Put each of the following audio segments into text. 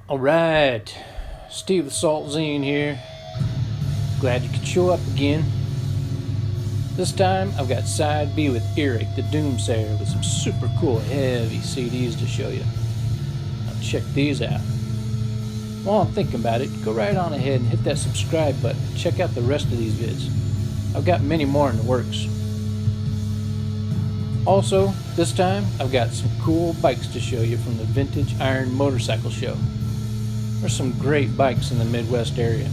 Alright, Steve the Salt Zine here. Glad you could show up again. This time I've got side B with Eric the Doomsayer with some super cool heavy CDs to show you. Now check these out. While I'm thinking about it, go right on ahead and hit that subscribe button and check out the rest of these vids. I've got many more in the works. Also, this time I've got some cool bikes to show you from the Vintage Iron Motorcycle Show. There's some great bikes in the Midwest area.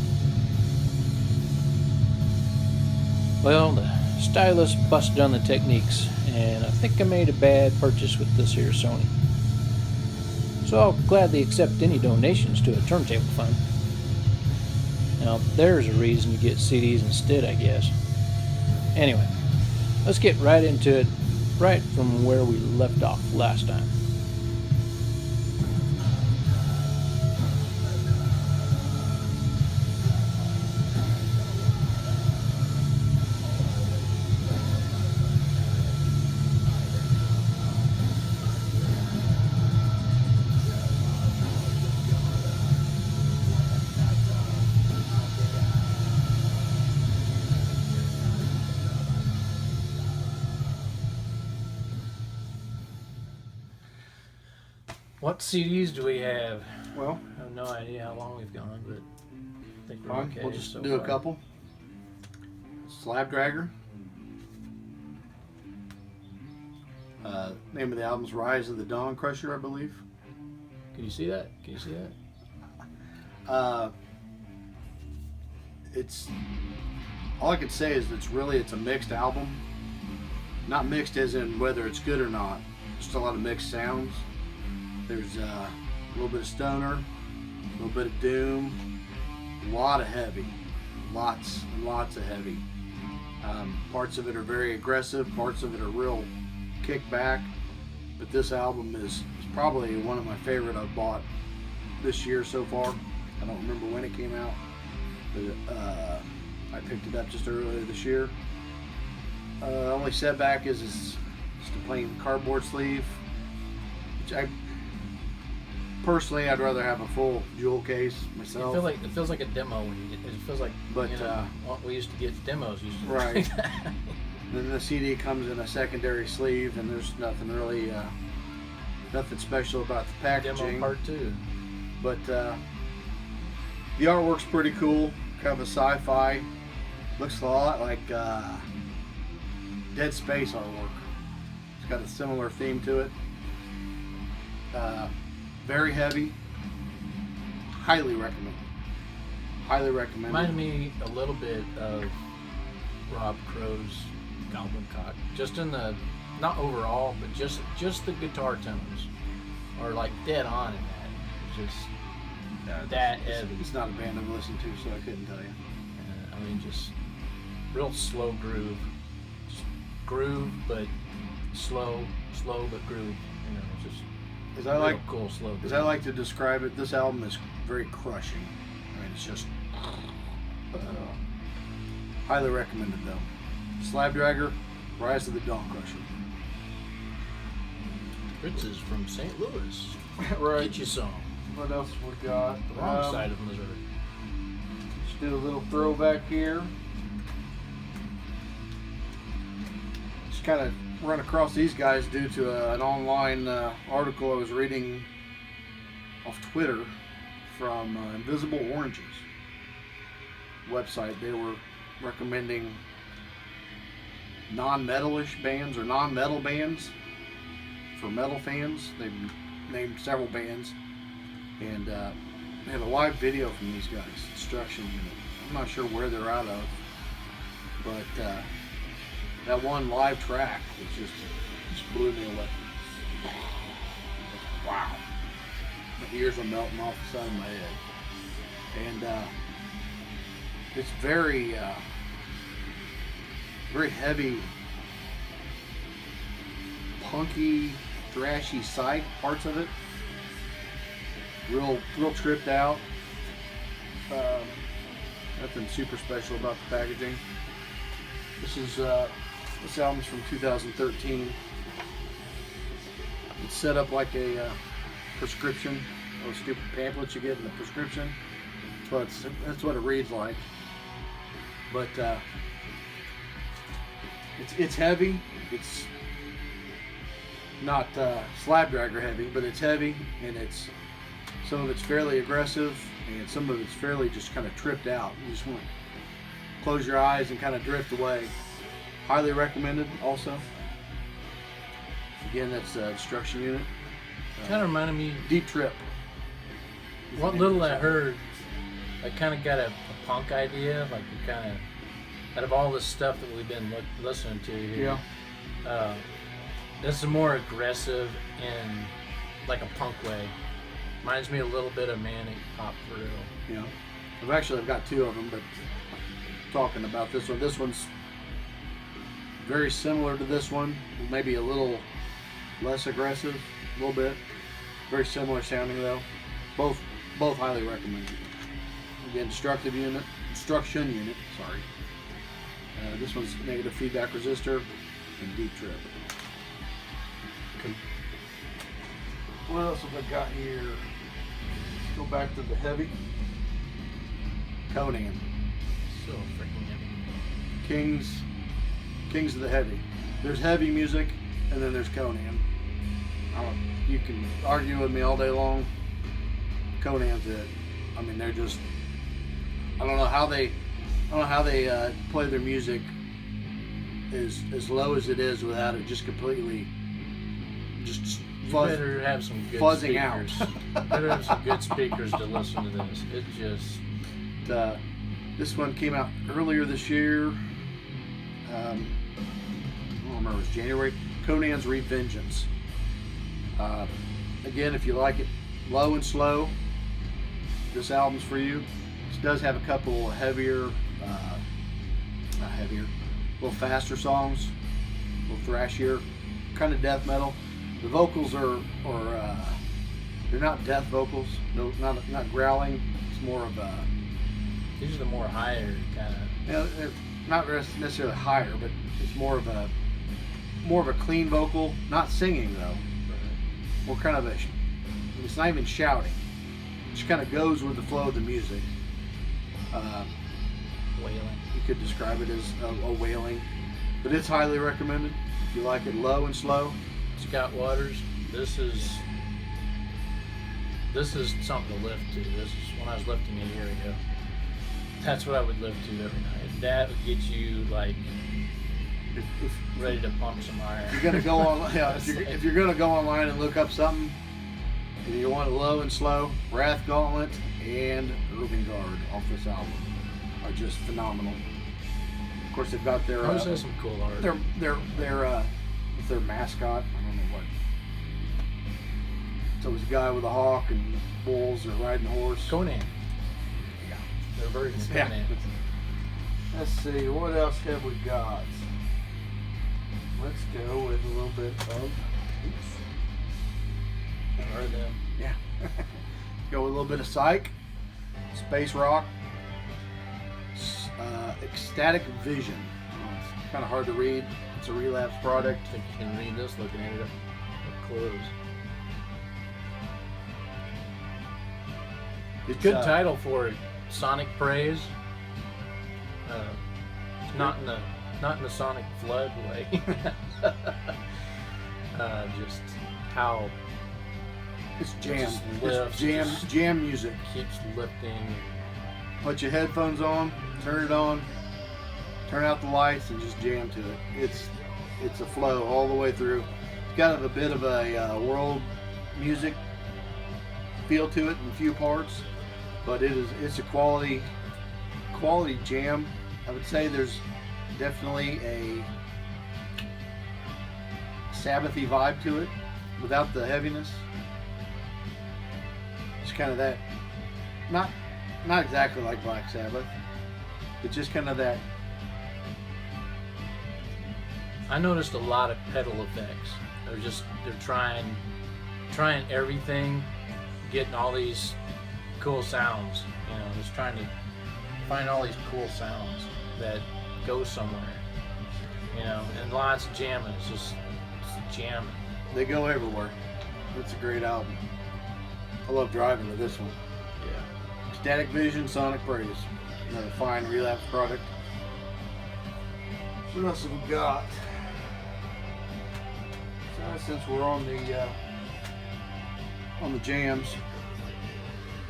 Well, the stylist busted on the techniques, and I think I made a bad purchase with this here Sony. So I'll gladly accept any donations to a turntable fund. Now, there's a reason to get CDs instead, I guess. Anyway, let's get right into it, right from where we left off last time. What CDs do we have? Well, I have no idea how long we've gone, but I think we're okay. We'll just so do far. a couple. Slabdragger. Name of the album's Rise of the Dawncrusher, I believe. Can you see that? Can you see that? It's all I could say is it's a mixed album. Not mixed as in whether it's good or not. Just a lot of mixed sounds. There's a little bit of stoner, a little bit of doom, a lot of heavy, lots and lots of heavy. Parts of it are very aggressive, parts of it are real kick back, but this album is probably one of my favorite I've bought this year so far. I don't remember when it came out, but I picked it up just earlier this year. Only setback is just a plain cardboard sleeve, which personally, I'd rather have a full jewel case myself. It feels like a demo when you get it. It feels like, but what we used to get demos used to. Right. Then the CD comes in a secondary sleeve, and there's nothing really, nothing special about the packaging. Demo part 2. But the artwork's pretty cool. Kind of a sci-fi. Looks a lot like Dead Space artwork. It's got a similar theme to it. Very heavy. Highly recommend. Highly recommend. Reminded me a little bit of Rob Crow's Goblin Cock. Just in the, not overall, but just the guitar tones are like dead on in that. It's just that heavy. It's not a band I've listened to, so I couldn't tell you. I mean, just real slow groove. Just groove, but slow but groove. You know, just. As I like, cool, slow. As I like to describe it, this album is very crushing. I mean, it's just highly recommended though. Slabdragger, Rise of the Dawncrusher. Fritz is from St. Louis. Right. Get you some. What else we got? The wrong side of Missouri. Let's do a little throwback here. Just kind of run across these guys due to an online article I was reading off Twitter from Invisible Oranges website. They were recommending non-metalish bands or non-metal bands for metal fans. They named several bands, and they have a live video from these guys, Destruction Unit. I'm not sure where they're out of, but that one live track was just blew me away. Wow. My ears are melting off the side of my head. And it's very heavy, punky, thrashy psych parts of it. Real tripped out. Nothing super special about the packaging. This album's from 2013. It's set up like a prescription those stupid pamphlets you get in the prescription. That's what it reads like. But it's heavy. It's not Slabdragger heavy, but it's heavy, and some of it's fairly aggressive, and some of it's fairly just kind of tripped out. You just want to close your eyes and kind of drift away. Highly recommended. Also, again, that's a destruction unit. Kind of reminded me. Deep Trip. What little I heard, I kind of got a punk idea. Like you kind of, out of all this stuff that we've been listening to here, this is more aggressive in like a punk way. Reminds me a little bit of Manic Pop Thrill. Yeah, I've got two of them, but talking about this one. This one's very similar to this one, maybe a little less aggressive, a little bit. Very similar sounding though. Both highly recommended. Again, destruction unit. Sorry. This one's negative feedback resistor and Deep Trip. Okay. What else have I got here? Let's go back to the heavy. Conan. So freaking heavy. Kings of the heavy. There's heavy music, and then there's Conan. You can argue with me all day long. Conan's it. I mean, they're just. I don't know how they play their music as low as it is without it just completely just better have some good fuzzing speakers. out. Better have some good speakers to listen to this. It just. This one came out earlier this year. I don't remember, it was January. Conan's Revengeance. Again, if you like it low and slow, this album's for you. This does have a couple heavier, not heavier, a little faster songs, a little thrashier, kind of death metal. The vocals are they're not death vocals. No, not growling. It's more of a. These are the more higher kind of. You know, they're not necessarily higher, but it's more of a clean vocal. Not singing though. More kind of it's not even shouting. It just kind of goes with the flow of the music. Wailing. You could describe it as a wailing, but it's highly recommended if you like it low and slow. Scott Waters, this is something to lift to. This is when I was lifting a year ago. That's what I would lift to every night. That would get you like ready to pump some iron. You're gonna go on. Yeah, if you're gonna go online and look up something, and you want it low and slow, Wrath Gauntlet and Revengeance off this album are just phenomenal. Of course, they've got their. Those have some cool art. Their mascot. I don't know what. So it's a guy with a hawk and bulls and riding a horse. Conan. Yeah. Their version of Conan. Yeah. Let's see, what else have we got? Let's go with a little bit of. Or them. Yeah. Go with a little bit of Psych, Space Rock, Ecstatic Vision. Oh, it's kind of hard to read. It's a Relapse product. I think you can read this looking at it up close. It's good title for it. Sonic Praise. Not in the Sonic Flood way. Just how it's jam. It lifts, it's jam music. Keeps lifting. Put your headphones on, turn it on, turn out the lights, and just jam to it. It's a flow all the way through. It's got a bit of a world music feel to it in a few parts, but it's a quality jam. I would say there's definitely a Sabbathy vibe to it without the heaviness. It's kind of that, not exactly like Black Sabbath, but just kind of that. I noticed a lot of pedal effects. They're trying everything, getting all these cool sounds. You know, just trying to find all these cool sounds that go somewhere. You know, and lots of jamming. It's jamming. They go everywhere. It's a great album. I love driving to this one. Yeah. Ecstatic Vision Sonic Praise. Another fine relapse product. What else have we got? So since we're on the jams,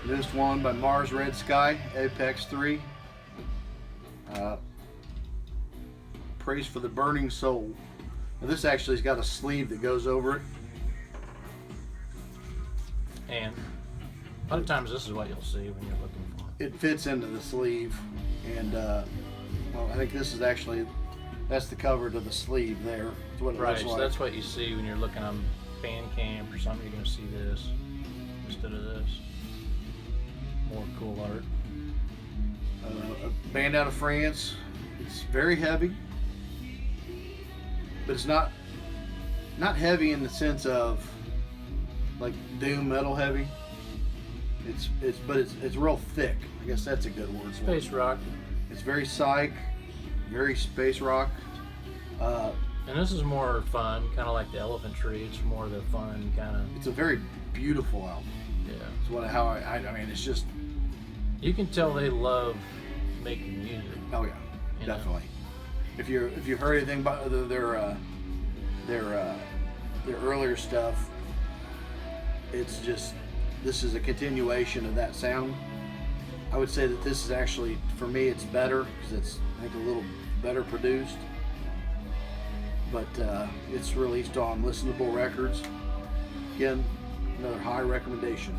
newest one by Mars Red Sky, Apex 3. Praise for the Burning Soul. Now this actually's got a sleeve that goes over it. And a lot of times this is what you'll see when you're looking for it. It fits into the sleeve, and well, I think this is actually, that's the cover to the sleeve there. That's what it Right, looks so like. that's what you see when you're looking on Bandcamp or something. You're going to see this instead of this. More cool art. A band out of France. It's very heavy, but it's not heavy in the sense of like doom metal heavy. It's real thick. I guess that's a good word for it. Space rock. It's very psych, very space rock. And this is more fun, kind of like the Elephant Tree. It's more the fun kind of. It's a very beautiful album. Yeah. It's I mean, it's just. You can tell they love making music. Oh yeah, You definitely. If you've heard anything about their earlier stuff, it's just, this is a continuation of that sound. I would say that this is actually, for me, it's better because it's, I think, a little better produced. But it's released on Listenable Records. Again, another high recommendation.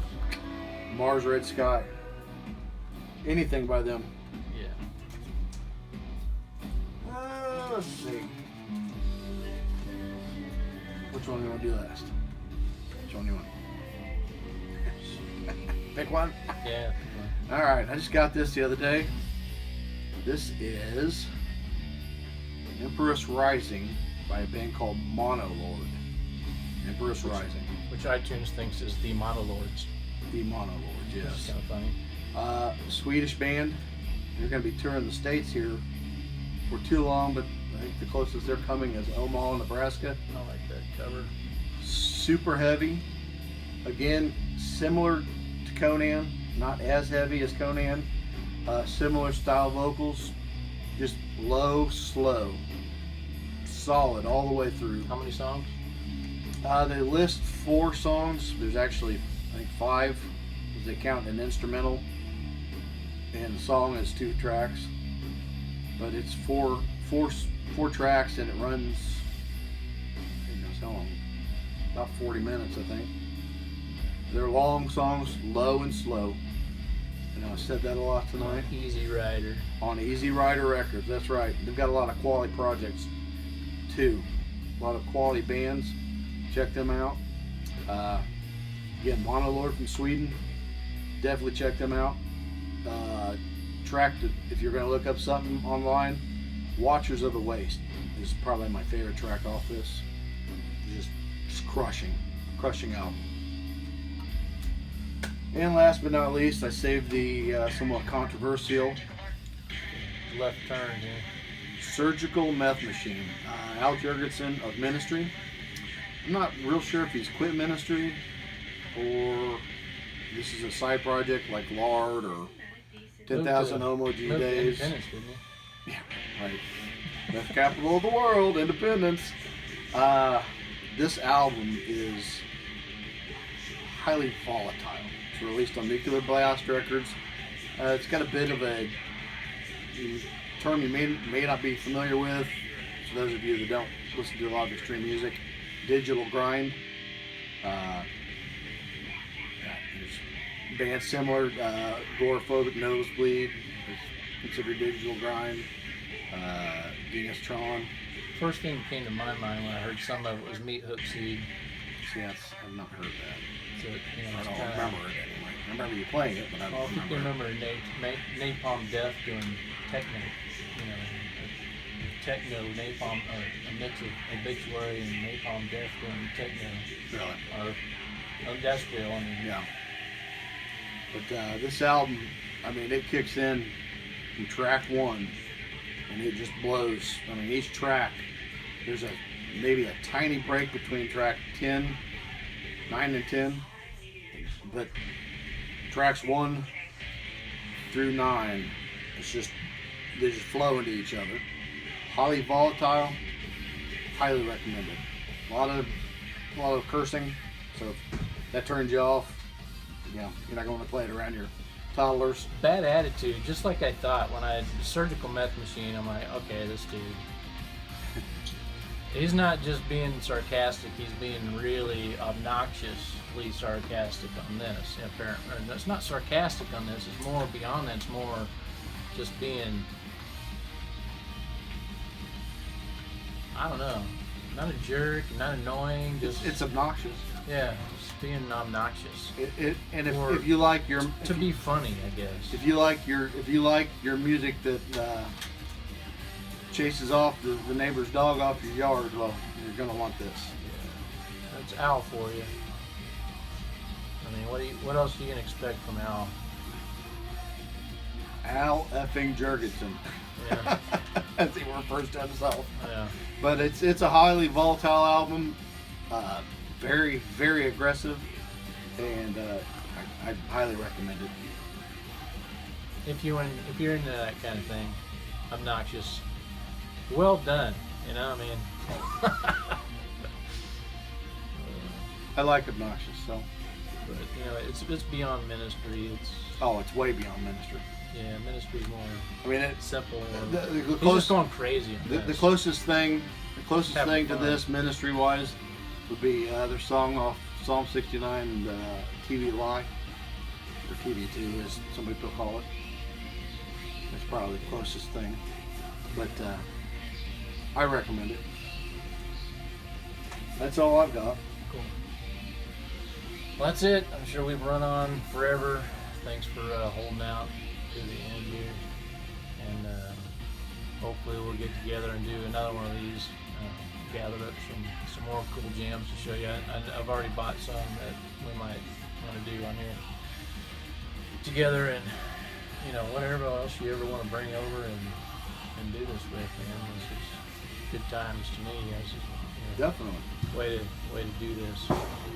Mars Red Sky. Anything by them. Yeah. Let's see. Which one do you want to do last? Which one do you want? Pick one? Yeah. Alright, I just got this the other day. This is Empress Rising by a band called Monolord. Empress Rising. Which iTunes thinks is the Monolords. The Monolord, Which is yes. kind of funny. Swedish band. They're going to be touring the States here for too long, but I think the closest they're coming is Omaha, Nebraska. I like that cover. Super heavy. Again, similar to Conan, not as heavy as Conan. Similar style vocals, just low, slow, solid all the way through. How many songs? They list 4 songs. There's actually, I think, 5, because they count an instrumental, and the song is 2 tracks. But it's four tracks, and it runs, who knows how long? About 40 minutes, I think. They're long songs, low and slow. And I said that a lot tonight. Easy Rider. On Easy Rider Records, that's right. They've got a lot of quality projects too. A lot of quality bands. Check them out. Again, Monolord from Sweden. Definitely check them out. If you're going to look up something online, Watchers of the Waste is probably my favorite track off this. Just crushing album. And last but not least, I saved the somewhat controversial Left Turn here. Surgical Meth Machine. Al Jurgensen of Ministry. I'm not real sure if he's quit Ministry or this is a side project like Lard or 10,000 Homo G Days. Independence, didn't he? Yeah, right. Meth capital of the world, Independence. This album is highly volatile. It's released on Nuclear Blast Records. It's got a bit of a term you may not be familiar with. For those of you that don't listen to a lot of extreme music, digital grind. There's bands similar, Agoraphobic Nosebleed is considered digital grind. Venus Tron. First thing that came to my mind when I heard some of it was Meat Hook Seed. See, I've not heard that. So, I don't remember it anyway. I remember you playing it, but I Well, don't if you remember. remember Napalm Death doing techno, techno, Napalm, a mix of Obituary and Napalm Death doing techno, Really? or industrial, I mean. Yeah. But this album, I mean, it kicks in from track 1, and it just blows. I mean, each track, there's maybe a tiny break between track 10, 9 and 10, But tracks 1 through 9, they just flow into each other. Highly volatile, highly recommended. A lot of cursing, so if that turns you off, you're not going to play it around your toddlers. Bad attitude, just like I thought when I had the surgical meth machine. I'm like, okay, this dude, he's not just being sarcastic, he's being really obnoxiously sarcastic on this. Apparently, it's not sarcastic on this, it's more beyond that, it's more just being, I don't know, not a jerk, not annoying, just... It's obnoxious. Yeah, just being obnoxious. And if you like your... To be funny, I guess. If you like your music that chases off the neighbor's dog off your yard, well, you're gonna want this. Yeah. That's Al for you. I mean, what else are you gonna expect from Al? Al effing Jurgensen. Yeah. As he refers to himself. Yeah. But it's a highly volatile album, very, very aggressive, and I highly recommend it. If you're into that kind of thing, obnoxious, well done. You know, I mean. I like obnoxious, so. But you know, it's beyond ministry. It's way beyond ministry. Yeah, ministry's more. I mean, it's simple. The He's just going crazy. The closest thing Having to fun. this ministry-wise would be their song off Psalm 69, TV Lie, or TV2, as some people call it. That's probably the closest thing, but I recommend it. That's all I've got. Cool. Well, that's it. I'm sure we've run on forever. Thanks for holding out to the end here, and hopefully we'll get together and do another one of these. Gathered up some more cool jams to show you. I've already bought some that we might want to do on here together, and you know, whatever else you ever want to bring over and do this with, man. This is good times to me. This is, you know, Definitely. way to do this.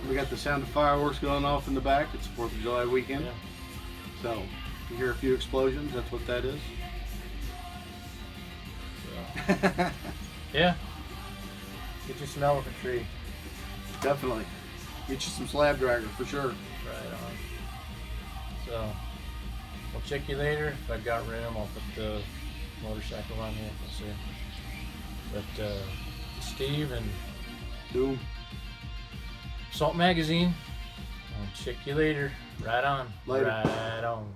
We got the sound of fireworks going off in the back. It's 4th of July weekend. Yeah. So if you hear a few explosions, that's what that is. So, yeah. Get you some elephantry. Definitely. Get you some Slabdragger for sure. Right on. So, I'll check you later. If I've got room, I'll put the motorcycle on here. We'll see. But, Steve and Doom. Salt Magazine. I'll check you later. Right on. Later. Right on.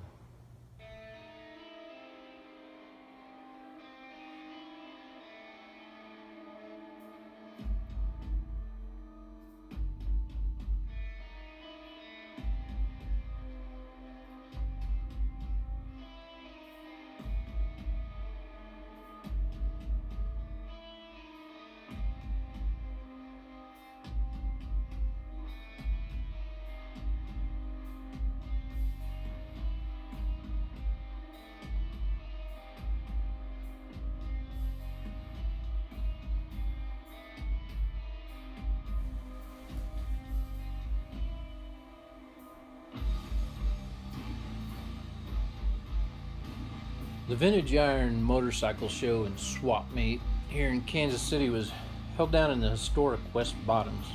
The Vintage Iron Motorcycle Show and Swap Meet here in Kansas City was held down in the historic West Bottoms.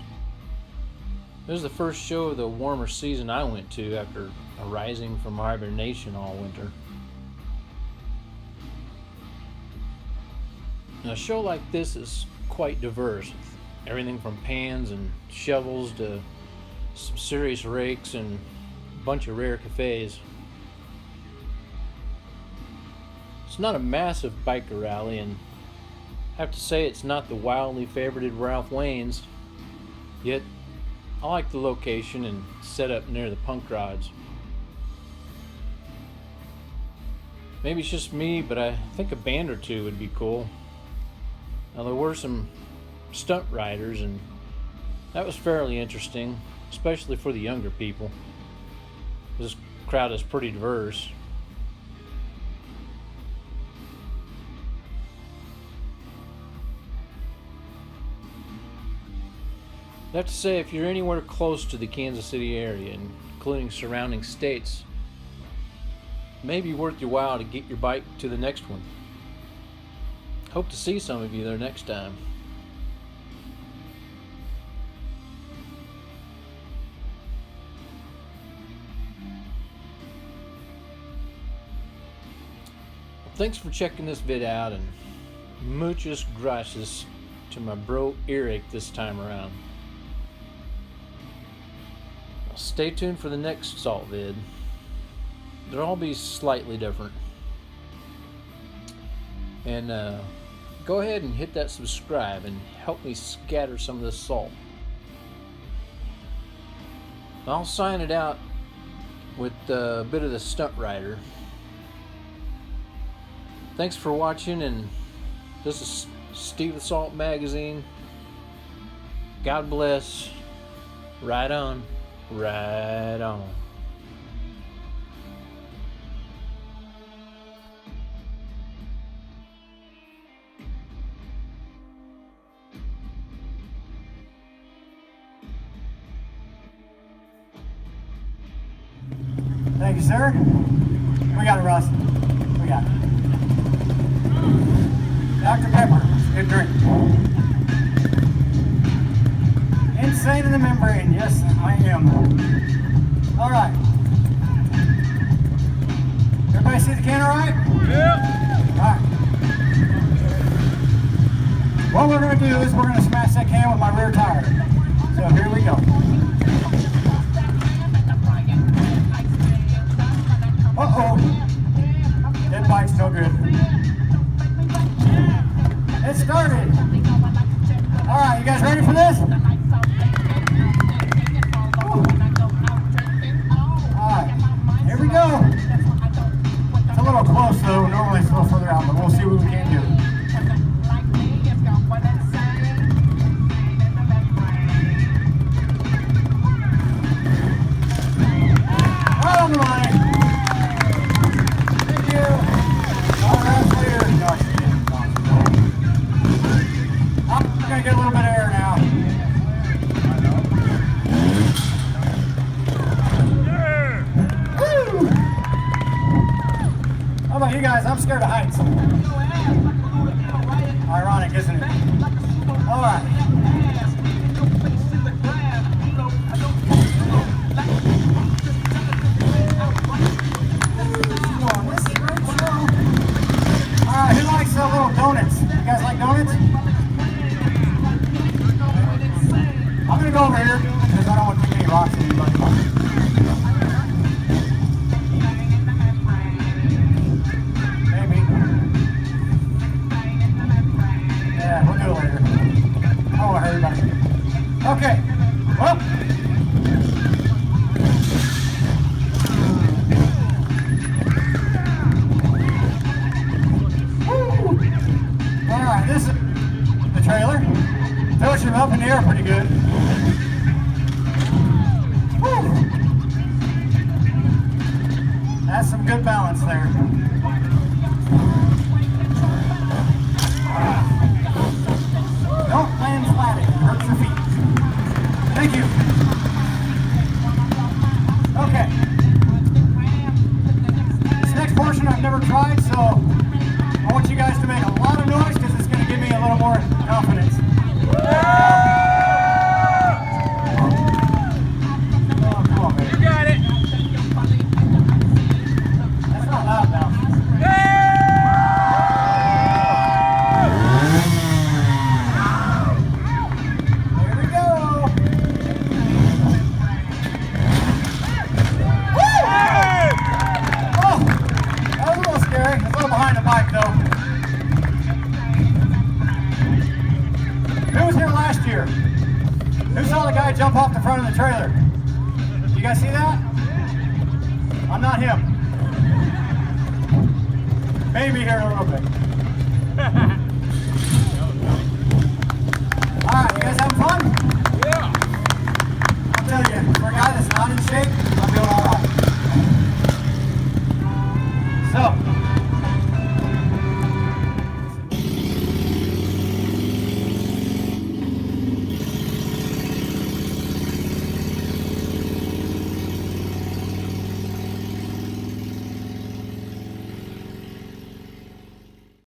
It was the first show of the warmer season I went to after arising from hibernation all winter. Now, a show like this is quite diverse, with everything from pans and shovels to some serious rakes and a bunch of rare cafes. It's not a massive biker rally, and I have to say it's not the wildly favorited Ralph Wayne's, yet I like the location and setup near the punk rods. Maybe it's just me, but I think a band or two would be cool. Now, there were some stunt riders, and that was fairly interesting, especially for the younger people. This crowd is pretty diverse. I have to say, if you're anywhere close to the Kansas City area and including surrounding states. It may be worth your while to get your bike to the next one. Hope to see some of you there next time. Thanks for checking this vid out, and muchas gracias to my bro Eric this time around. Now stay tuned for the next salt vid. They'll all be slightly different. And go ahead and hit that subscribe and help me scatter some of this salt. I'll sign it out with a bit of the Stunt Rider. Thanks for watching, and this is Steve the Salt Magazine. God bless. Right on. Right on. Thank you, sir. We got it, Russ. We got it. Dr. Pepper, good drink. Insane in the membrane, yes, I am. All right. Everybody see the can all right? Yeah. All right. What we're going to do is we're going to smash that can with my rear tire. So here we go. Uh-oh. That bike's no good. It started. All right, you guys ready for this? Woo. All right, here we go. It's a little close though. Normally it's a little further out, but we'll see what we can do. Right on the line. Thank you. All right, clear. I'm gonna get a little bit of air now. Woo! How about you guys? I'm scared of heights. Ironic, isn't it? All right. All right, who likes little donuts? You guys like donuts? I'm gonna go over here because I don't want too many rocks in anybody. Maybe. Yeah, we'll do it later. I don't want to hurt anybody. Okay. Well. All right, this is the trailer. Throws him up in the air pretty good. Woo. That's some good balance there. Don't land flat, it hurts your feet. Thank you. Okay. This next portion I've never tried, so I want you guys to make a lot of noise because it's going to give me a little more confidence. You got it. That's not loud now. Here we go. Woo! Oh, that was a little scary. It's a little behind the bike though. Who was here last year? Who saw the guy jump off the front of the trailer? You guys see that? I'm not him. Maybe here in a little bit.